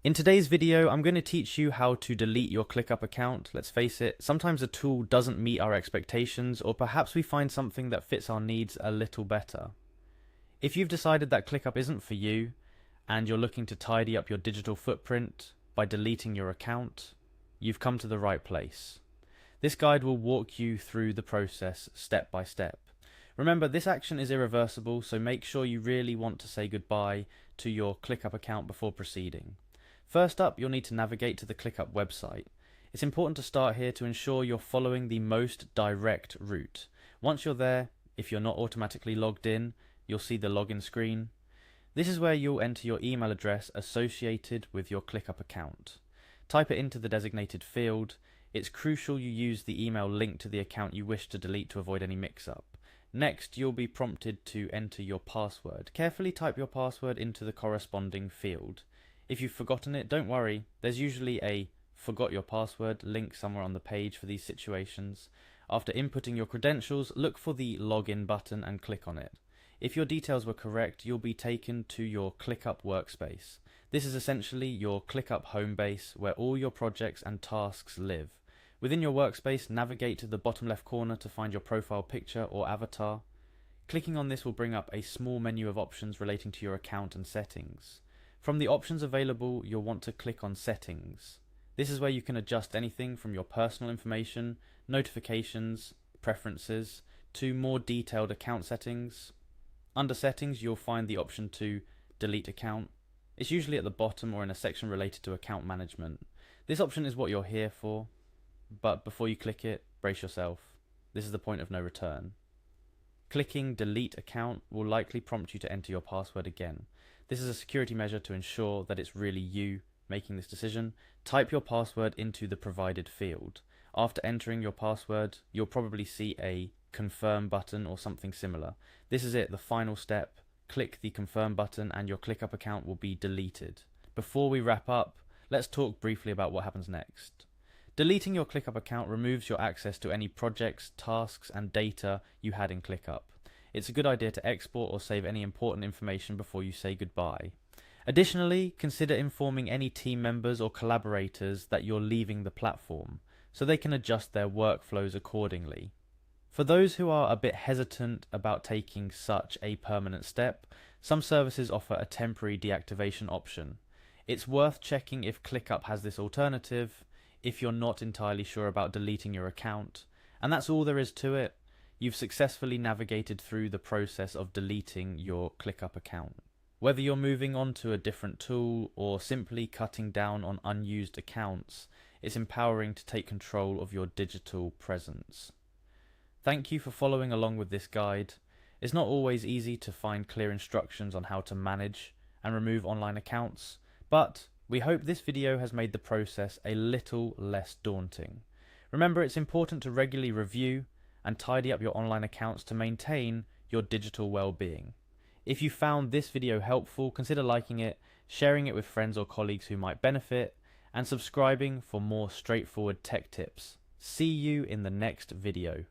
In today's video, I'm going to teach you how to delete your Clickup account. Let's face it, sometimes a tool doesn't meet our expectations, or perhaps we find something that fits our needs a little better. If you've decided that Clickup isn't for you, and you're looking to tidy up your digital footprint by deleting your account, you've come to the right place. This guide will walk you through the process step by step. Remember, this action is irreversible, so make sure you really want to say goodbye to your Clickup account before proceeding. First up, you'll need to navigate to the Clickup website. It's important to start here to ensure you're following the most direct route. Once you're there, if you're not automatically logged in, you'll see the login screen. This is where you'll enter your email address associated with your Clickup account. Type it into the designated field. It's crucial you use the email linked to the account you wish to delete to avoid any mix-up. Next, you'll be prompted to enter your password. Carefully type your password into the corresponding field. If you've forgotten it, don't worry, there's usually a "forgot your password" link somewhere on the page for these situations. After inputting your credentials, look for the login button and click on it. If your details were correct, you'll be taken to your Clickup workspace. This is essentially your Clickup home base where all your projects and tasks live. Within your workspace, navigate to the bottom left corner to find your profile picture or avatar. Clicking on this will bring up a small menu of options relating to your account and settings. From the options available, you'll want to click on Settings. This is where you can adjust anything from your personal information, notifications, preferences, to more detailed account settings. Under Settings, you'll find the option to Delete Account. It's usually at the bottom or in a section related to account management. This option is what you're here for, but before you click it, brace yourself. This is the point of no return. Clicking Delete Account will likely prompt you to enter your password again. This is a security measure to ensure that it's really you making this decision. Type your password into the provided field. After entering your password, you'll probably see a Confirm button or something similar. This is it, the final step. Click the Confirm button and your Clickup account will be deleted. Before we wrap up, let's talk briefly about what happens next. Deleting your Clickup account removes your access to any projects, tasks, and data you had in Clickup. It's a good idea to export or save any important information before you say goodbye. Additionally, consider informing any team members or collaborators that you're leaving the platform, so they can adjust their workflows accordingly. For those who are a bit hesitant about taking such a permanent step, some services offer a temporary deactivation option. It's worth checking if Clickup has this alternative, if you're not entirely sure about deleting your account. And that's all there is to it. You've successfully navigated through the process of deleting your Clickup account. Whether you're moving on to a different tool or simply cutting down on unused accounts, it's empowering to take control of your digital presence. Thank you for following along with this guide. It's not always easy to find clear instructions on how to manage and remove online accounts, but we hope this video has made the process a little less daunting. Remember, it's important to regularly review and tidy up your online accounts to maintain your digital well-being. If you found this video helpful, consider liking it, sharing it with friends or colleagues who might benefit, and subscribing for more straightforward tech tips. See you in the next video.